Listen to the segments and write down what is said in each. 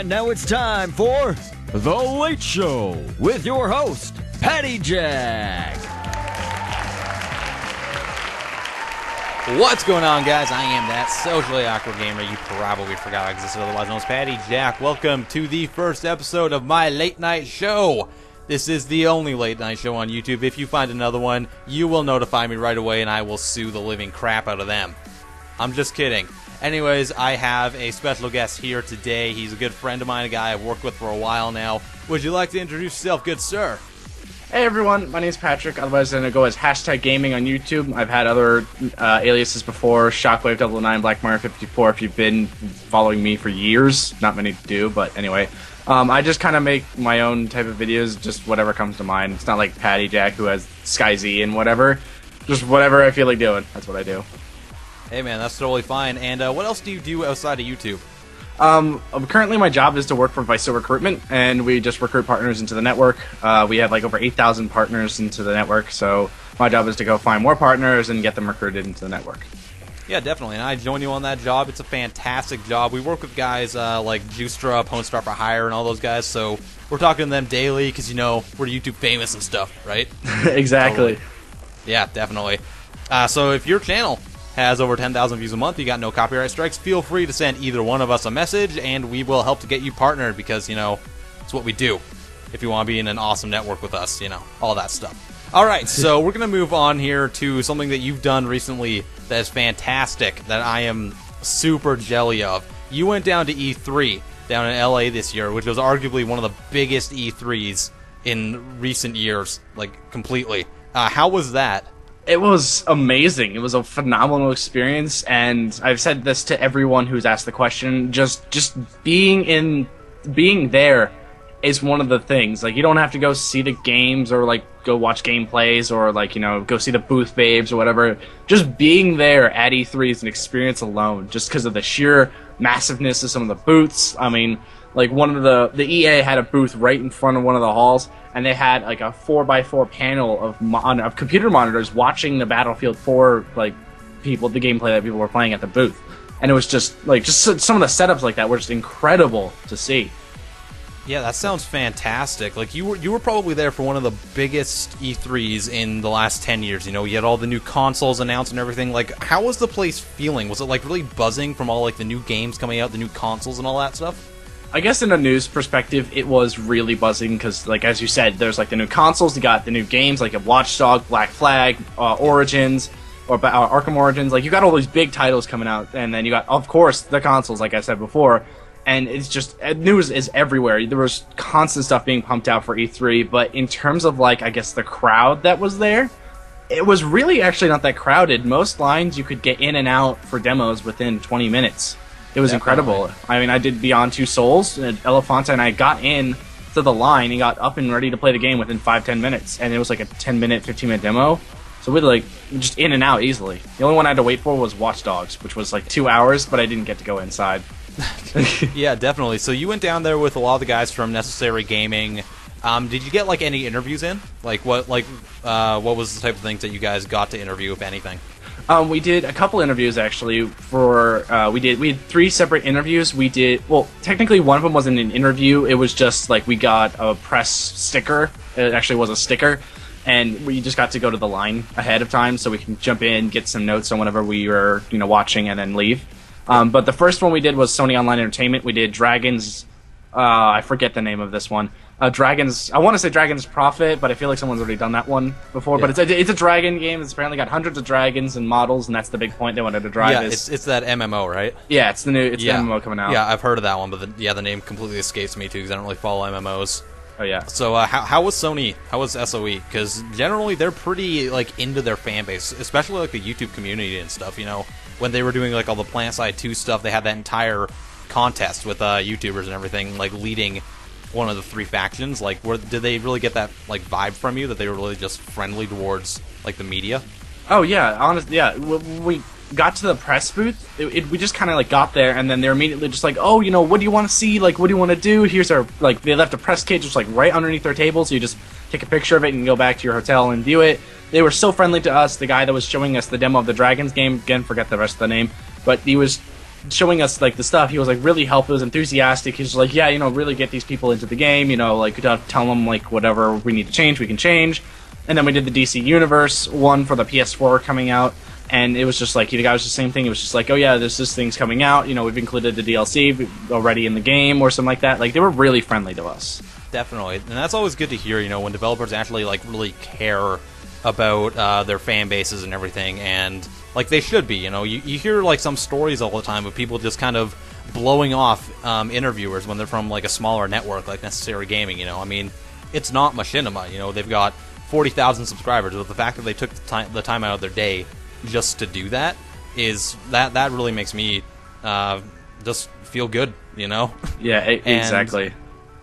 And now it's time for The Late Show with your host, PattyJack. What's going on, guys? I am that socially awkward gamer you probably forgot I existed, otherwise known as PattyJack. Welcome to the first episode of my late night show. This is the only late night show on YouTube. If you find another one, you will notify me right away and I will sue the living crap out of them. I'm just kidding. Anyways, I have a special guest here today. He's a good friend of mine, a guy I've worked with for a while now. Would you like to introduce yourself, good sir? Hey everyone, my name is Patrick, otherwise I'm going to go as Hashtagaming on YouTube. I've had other aliases before, Shockwave009, Blackmire54, if you've been following me for years. Not many do, but anyway. I just kind of make my own type of videos, just whatever comes to mind. It's not like PattyJack who has SkyZ and whatever. Just whatever I feel like doing, that's what I do. Hey man, that's totally fine. And what else do you do outside of YouTube? Currently my job is to work for VISO Recruitment, and we just recruit partners into the network. We have like over 8,000 partners into the network, so my job is to go find more partners and get them recruited into the network. Yeah, definitely, and I join you on that job. It's a fantastic job. We work with guys like Juicera, Pwn for Hire, and all those guys, so we're talking to them daily because, you know, we're YouTube famous and stuff, right? Exactly. Totally. Yeah, definitely. So if your channel has over 10,000 views a month, you got no copyright strikes, feel free to send either one of us a message, and we will help to get you partnered because, you know, it's what we do. If you want to be in an awesome network with us, you know, all that stuff. All right, so we're going to move on here to something that you've done recently that is fantastic, that I am super jelly of. You went down to E3 down in LA this year, which was arguably one of the biggest E3s in recent years, like completely. How was that? It was amazing. It was a phenomenal experience, and I've said this to everyone who's asked the question. Just being there is one of the things. Like, you don't have to go see the games or like go watch gameplays or like, you know, go see the booth babes or whatever. Just being there at E3 is an experience alone, just because of the sheer massiveness of some of the booths. I mean, like one of the EA had a booth right in front of one of the halls, and they had like a 4x4 panel of computer monitors watching the Battlefield 4 like the gameplay that people were playing at the booth, and it was just some of the setups like that were just incredible to see. Yeah, that sounds fantastic. Like you were probably there for one of the biggest E3s in the last 10 years. You know, you had all the new consoles announced and everything. Like, how was the place feeling? Was it like really buzzing from all like the new games coming out, the new consoles and all that stuff? I guess in a news perspective, it was really buzzing because, like as you said, there's like the new consoles, you got the new games like Watch Dogs, Black Flag, Origins, or Arkham Origins. Like, you got all these big titles coming out, and then you got, of course, the consoles, like I said before. And it's just, news is everywhere. There was constant stuff being pumped out for E3, but in terms of, like, I guess the crowd that was there, it was really actually not that crowded. Most lines you could get in and out for demos within 20 minutes. It was incredible. I mean, I did Beyond Two Souls, and Elefanta, and I got in to the line and got up and ready to play the game within 5-10 minutes, and it was like a 10-minute, 15-minute demo. So we like just in and out easily. The only one I had to wait for was Watch Dogs, which was like 2 hours, but I didn't get to go inside. Yeah, definitely. So you went down there with a lot of the guys from Necessary Gaming. Did you get like any interviews in? Like what was the type of things that you guys got to interview, if anything? We did a couple interviews actually. We had 3 separate interviews. Technically one of them wasn't an interview. It was just like we got a press sticker. It actually was a sticker, and we just got to go to the line ahead of time so we can jump in, get some notes on whatever we were, you know, watching, and then leave. But the first one we did was Sony Online Entertainment. We did Dragons. I forget the name of this one. Dragons. I want to say Dragon's Prophet, but I feel like someone's already done that one before. Yeah. But it's a dragon game. It's apparently got hundreds of dragons and models, and that's the big point they wanted to drive. Yeah, it's that MMO, right? Yeah, it's the MMO coming out. Yeah, I've heard of that one, but the name completely escapes me too because I don't really follow MMOs. Oh yeah. So how was Sony? How was SOE? Because generally they're pretty like into their fan base, especially like the YouTube community and stuff. You know, when they were doing like all the PlanetSide 2 stuff, they had that entire contest with YouTubers and everything, like leading one of the 3 factions. Like, did they really get that like vibe from you that they were really just friendly towards like the media? Oh yeah, honestly, yeah. We got to the press booth. We just kind of like got there, and then they're immediately just like, oh, you know, what do you want to see? Like, what do you want to do? Here's our like. They left a press kit just like right underneath their table, so you just take a picture of it and go back to your hotel and view it. They were so friendly to us. The guy that was showing us the demo of the Dragons game, again, forget the rest of the name, but he was showing us like the stuff, he was like really helpful, he was enthusiastic. He's like, yeah, really get these people into the game, like tell them like whatever we need to change, we can change. And then we did the DC Universe one for the PS4 coming out, and it was just like, the guy was the same thing. It was just like, oh yeah, this thing's coming out, we've included the DLC already in the game or something like that. Like, they were really friendly to us. Definitely, and that's always good to hear, when developers actually like really care about their fan bases and everything, and like they should be. You hear like some stories all the time of people just kind of blowing off interviewers when they're from like a smaller network like Necessary Gaming. I mean, it's not machinima. They've got 40,000 subscribers, but the fact that they took the time out of their day just to do that is that really makes me just feel good. Yeah, exactly.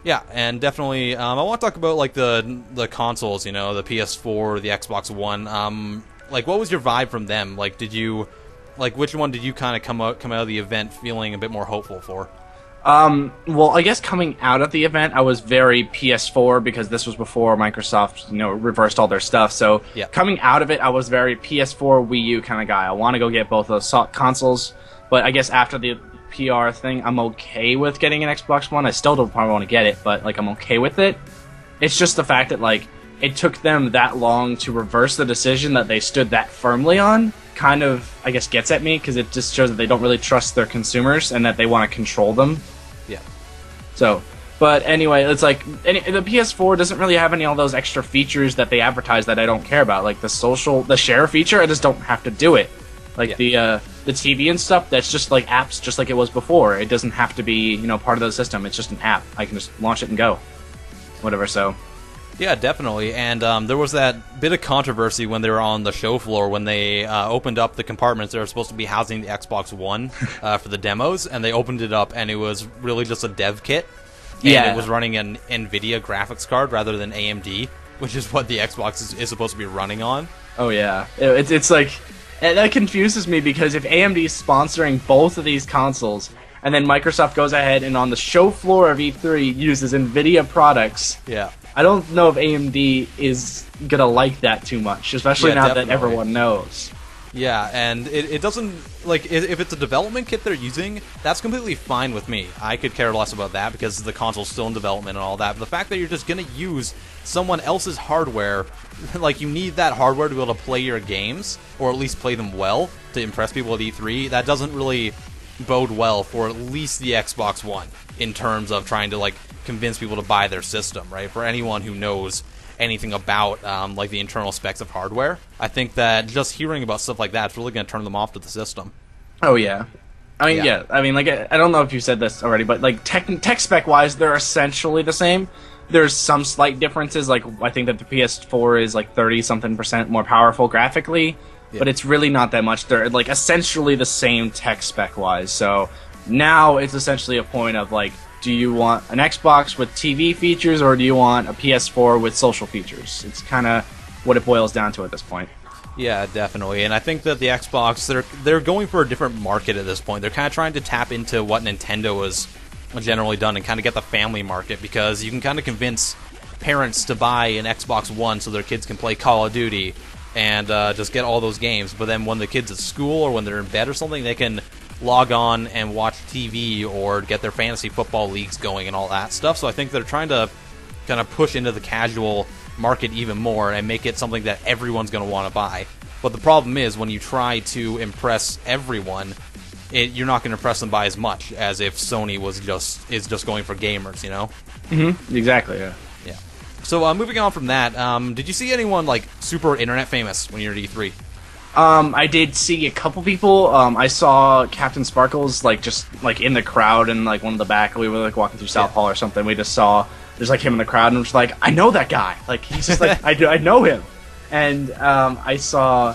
Yeah, and definitely, I want to talk about like the consoles, the PS4, the Xbox One. Like, what was your vibe from them? Like, which one did you kind of come out of the event feeling a bit more hopeful for? Well, I guess coming out of the event, I was very PS4 because this was before Microsoft, reversed all their stuff. So yeah. Coming out of it, I was very PS4, Wii U kind of guy. I want to go get both of those consoles, but I guess after the PR thing, I'm okay with getting an Xbox One. I still don't probably want to get it, but like I'm okay with it. It's just the fact that like it took them that long to reverse the decision that they stood that firmly on. Kind of, I guess, gets at me because it just shows that they don't really trust their consumers and that they want to control them. Yeah. So, but anyway, it's like the PS4 doesn't really have any of those extra features that they advertise that I don't care about, like the share feature. I just don't have to do it. Like the TV and stuff, that's just like apps, just like it was before. It doesn't have to be part of the system. It's just an app. I can just launch it and go, whatever. So. Yeah, definitely. And there was that bit of controversy when they were on the show floor when they opened up the compartments that were supposed to be housing the Xbox One for the demos, and they opened it up, and it was really just a dev kit. And it was running an NVIDIA graphics card rather than AMD, which is what the Xbox is supposed to be running on. Oh, yeah. It's like... That confuses me because if AMD is sponsoring both of these consoles, and then Microsoft goes ahead and on the show floor of E3 uses NVIDIA products... Yeah. I don't know if AMD is gonna like that too much, especially now definitely. that everyone knows. Yeah, and it doesn't, like, if it's a development kit they're using, that's completely fine with me. I could care less about that because the console's still in development and all that. But the fact that you're just gonna use someone else's hardware, like, you need that hardware to be able to play your games, or at least play them well, to impress people at E3, that doesn't really bode well for at least the Xbox One, in terms of trying to, like, convince people to buy their system, right? For anyone who knows anything about like the internal specs of hardware, I think that just hearing about stuff like that is really going to turn them off to the system. Oh yeah, I mean, like I don't know if you said this already, but like tech spec wise, they're essentially the same. There's some slight differences. Like I think that the PS4 is like 30-something% more powerful graphically, but it's really not that much. They're like essentially the same tech spec wise. So now it's essentially a point of like, do you want an Xbox with TV features, or do you want a PS4 with social features? It's kind of what it boils down to at this point. Yeah, definitely. And I think that the Xbox, they're going for a different market at this point. They're kind of trying to tap into what Nintendo has generally done and kind of get the family market, because you can kind of convince parents to buy an Xbox One so their kids can play Call of Duty and just get all those games. But then when the kid's at school or when they're in bed or something, they can log on and watch TV or get their fantasy football leagues going and all that stuff. So I think they're trying to kind of push into the casual market even more and make it something that everyone's going to want to buy. But the problem is when you try to impress everyone, you're not going to impress them by as much as if Sony is just going for gamers, Mm-hmm. Exactly, yeah. Yeah. So moving on from that, did you see anyone like super internet famous when you were at E3? I did see a couple people. I saw Captain Sparkles just in the crowd in like one of the back. We were like walking through South Hall or something. We just saw there's like him in the crowd, and I'm just like, I know that guy. Like he's just like I know him. And I saw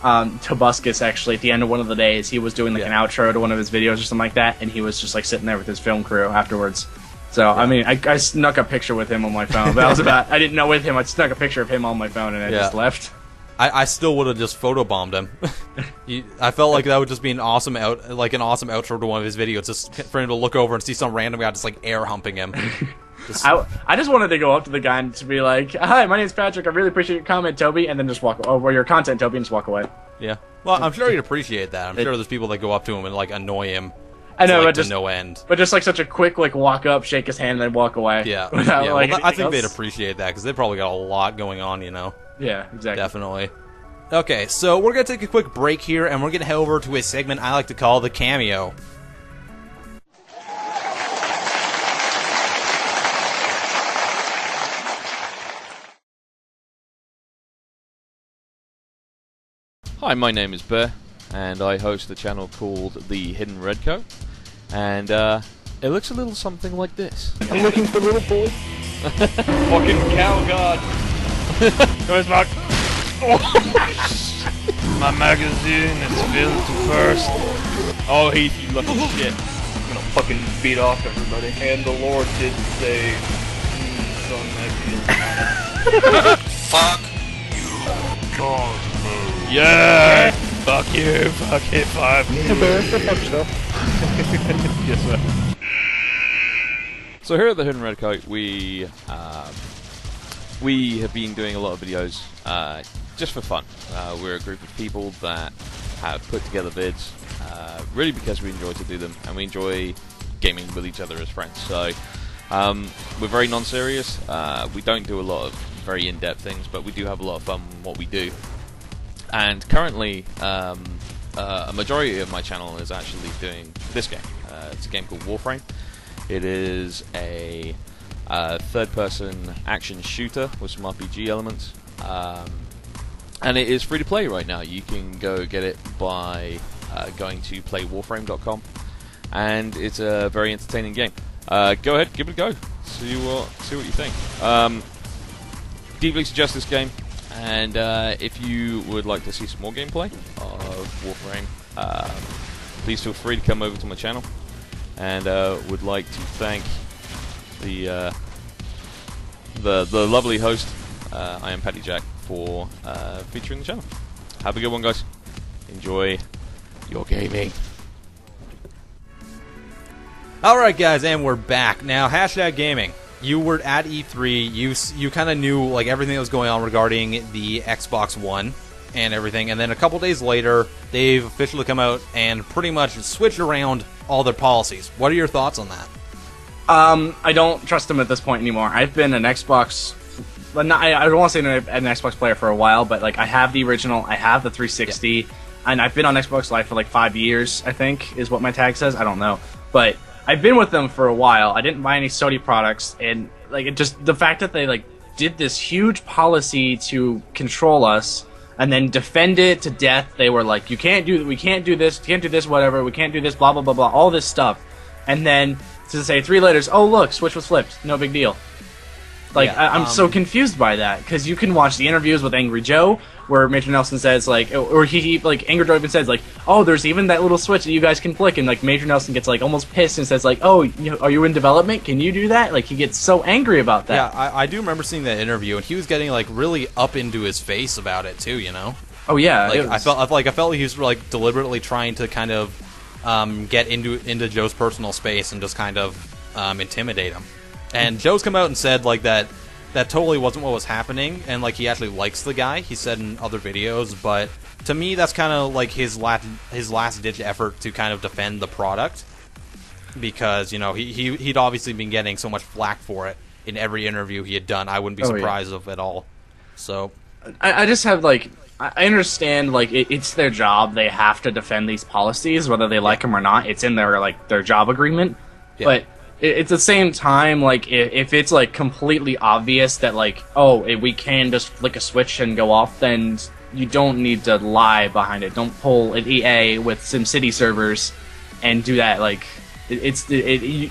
Tobuscus actually at the end of one of the days. He was doing like an outro to one of his videos or something like that, and he was just like sitting there with his film crew afterwards. So I mean, I snuck a picture with him on my phone. But that was about. I didn't know with him. I snuck a picture of him on my phone, and I just left. I still would have just photobombed him. I felt like that would just be an awesome outro to one of his videos, just for him to look over and see some random guy just like air humping him. I just wanted to go up to the guy and to be like, "Hi, my name's Patrick. I really appreciate your comment, Toby," and then just walk or your content, Toby, and just walk away. Yeah. Well, I'm sure he'd appreciate that. I'm sure there's people that go up to him and like annoy him I know, like, but to just no end. But just like such a quick like walk up, shake his hand, and then walk away. Yeah, Without, yeah. like, Well, I think anything they'd else. appreciate that because they probably got a lot going on, you know. Yeah, exactly. Definitely. Okay, so we're gonna take a quick break here, and we're gonna head over to a segment I like to call the cameo. Hi, my name is Bear, and I host a channel called The Hidden Redcoat, and it looks a little something like this. I'm looking for little boy. Fucking cow god. Where's my... my magazine is filled to burst. Oh, Heath, you lucky shit. I'm gonna fucking beat off everybody. And the Lord did say, son, that feels fuck you, God. Yeah! Fuck you, fuck it, 5 years. Yes, sir. So here at The Hidden Redcoat, we have been doing a lot of videos just for fun. We're a group of people that have put together vids really because we enjoy to do them, and we enjoy gaming with each other as friends. So we're very non-serious. We don't do a lot of very in-depth things, but we do have a lot of fun with what we do. And currently, a majority of my channel is actually doing this game. It's a game called Warframe. It is a third-person action shooter with some RPG elements. And it is free to play right now. You can go get it by going to playwarframe.com. And it's a very entertaining game. Go ahead, give it a go. See what you think. Deeply suggest this game. And if you would like to see some more gameplay of Warframe, please feel free to come over to my channel. And would like to thank the lovely host, IAmPattyJack, for featuring the channel. Have a good one, guys. Enjoy your gaming. Alright guys, and we're back. Now, Hashtagaming. You were at E3, you kind of knew like everything that was going on regarding the Xbox One and everything, and then a couple days later, they've officially come out and pretty much switched around all their policies. What are your thoughts on that? I don't trust them at this point anymore. I've been an Xbox... I don't want to say an Xbox player for a while, but like I have the original, I have the 360, and I've been on Xbox Live for like 5 years, I think, is what my tag says. I don't know. But I've been with them for a while. I didn't buy any Sony products, and like it just the fact that they like did this huge policy to control us and then defend it to death. They were like, we can't do this, whatever, we can't do this, blah blah blah blah, all this stuff, and then to say 3 letters, oh look, Switch was flipped, no big deal. Like, yeah, I'm so confused by that, because you can watch the interviews with Angry Joe, where Major Nelson says, like, or he like, Angry Joe even says, like, oh, there's even that little switch that you guys can flick, and, like, Major Nelson gets, like, almost pissed and says, like, oh, are you in development? Can you do that? Like, he gets so angry about that. Yeah, I do remember seeing that interview, and he was getting, like, really up into his face about it, too, you know? Oh, yeah. Like, I felt he was, like, deliberately trying to kind of get into Joe's personal space and just kind of intimidate him. And Joe's come out and said, like, that totally wasn't what was happening, and like he actually likes the guy, he said in other videos, but to me that's kind of like his last ditch effort to kind of defend the product, because you know he'd obviously been getting so much flack for it in every interview he had done. I wouldn't be surprised of it all. So I just have like, I understand like it's their job, they have to defend these policies whether they like them or not. It's in their job agreement. But it's the same time, like, if it's, like, completely obvious that, like, oh, we can just flick a switch and go off, then you don't need to lie behind it. Don't pull an EA with SimCity servers and do that. Like,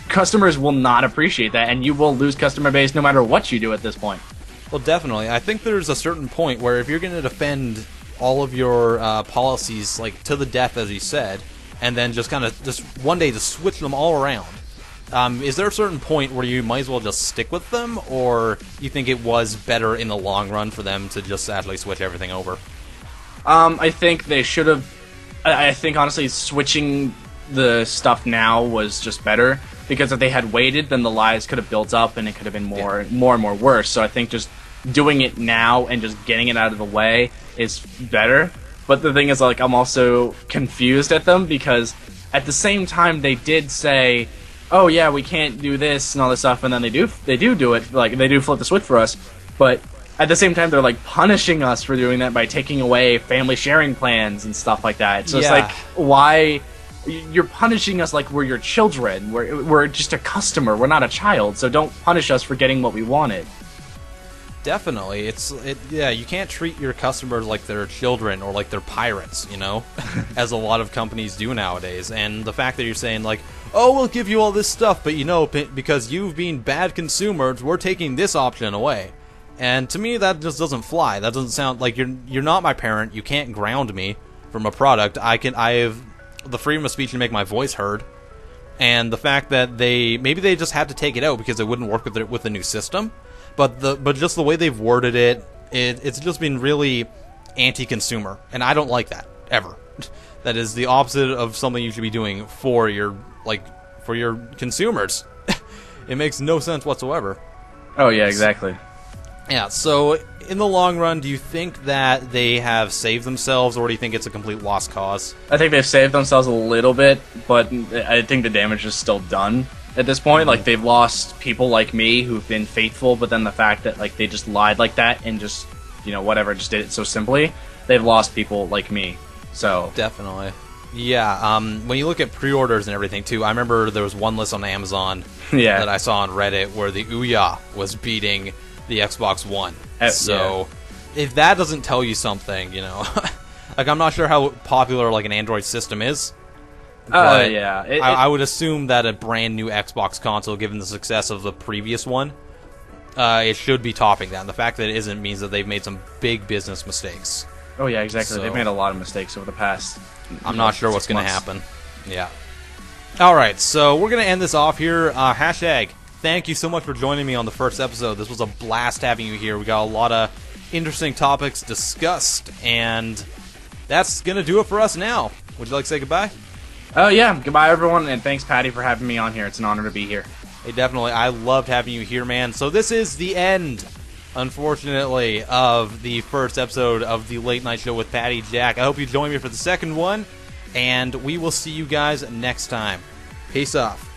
customers will not appreciate that, and you will lose customer base no matter what you do at this point. Well, definitely. I think there's a certain point where if you're going to defend all of your policies, like, to the death, as you said, and then just kind of, just one day, just switch them all around, is there a certain point where you might as well just stick with them, or you think it was better in the long run for them to just actually switch everything over? I think they should have... I think, honestly, switching the stuff now was just better, because if they had waited, then the lies could have built up, and it could have been more and more worse. So I think just doing it now and just getting it out of the way is better. But the thing is, like, I'm also confused at them, because at the same time, they did say, "Oh yeah, we can't do this and all this stuff," and then they do it. Like they do flip the switch for us, but at the same time, they're like punishing us for doing that by taking away family sharing plans and stuff like that. So it's like, why? You're punishing us like we're your children. We're just a customer. We're not a child. So don't punish us for getting what we wanted. Definitely. Yeah, you can't treat your customers like they're children or like they're pirates, you know, as a lot of companies do nowadays. And the fact that you're saying like, oh, we'll give you all this stuff, but you know, because you've been bad consumers, we're taking this option away. And to me, that just doesn't fly. That doesn't sound like you're not my parent. You can't ground me from a product. I have the freedom of speech to make my voice heard, and the fact that maybe they just had to take it out because it wouldn't work with the new system, but just the way they've worded it's just been really anti-consumer, and I don't like that ever. That is the opposite of something you should be doing for your consumers. It makes no sense whatsoever. Oh yeah, exactly. Yeah, so in the long run, do you think that they have saved themselves, or do you think it's a complete lost cause? I think they've saved themselves a little bit, but I think the damage is still done at this point. Like, they've lost people like me who've been faithful, but then the fact that like they just lied like that and just, you know, whatever, just did it so simply, they've lost people like me. So definitely. Yeah, when you look at pre-orders and everything, too, I remember there was one list on Amazon that I saw on Reddit where the Ouya was beating the Xbox One. So if that doesn't tell you something, you know, like I'm not sure how popular like an Android system is. But I would assume that a brand new Xbox console, given the success of the previous one, it should be topping that. And the fact that it isn't means that they've made some big business mistakes. Oh yeah, exactly. So, they've made a lot of mistakes over the past. I'm not sure what's going to happen. Yeah. All right, so we're going to end this off here. Hashtag. Thank you so much for joining me on the first episode. This was a blast having you here. We got a lot of interesting topics discussed, and that's going to do it for us now. Would you like to say goodbye? Oh, yeah. Goodbye, everyone, and thanks, Patty, for having me on here. It's an honor to be here. Hey, definitely. I loved having you here, man. So this is the end, unfortunately, of the first episode of the Late Night Show with Patty Jack. I hope you join me for the second one, and we will see you guys next time. Peace off.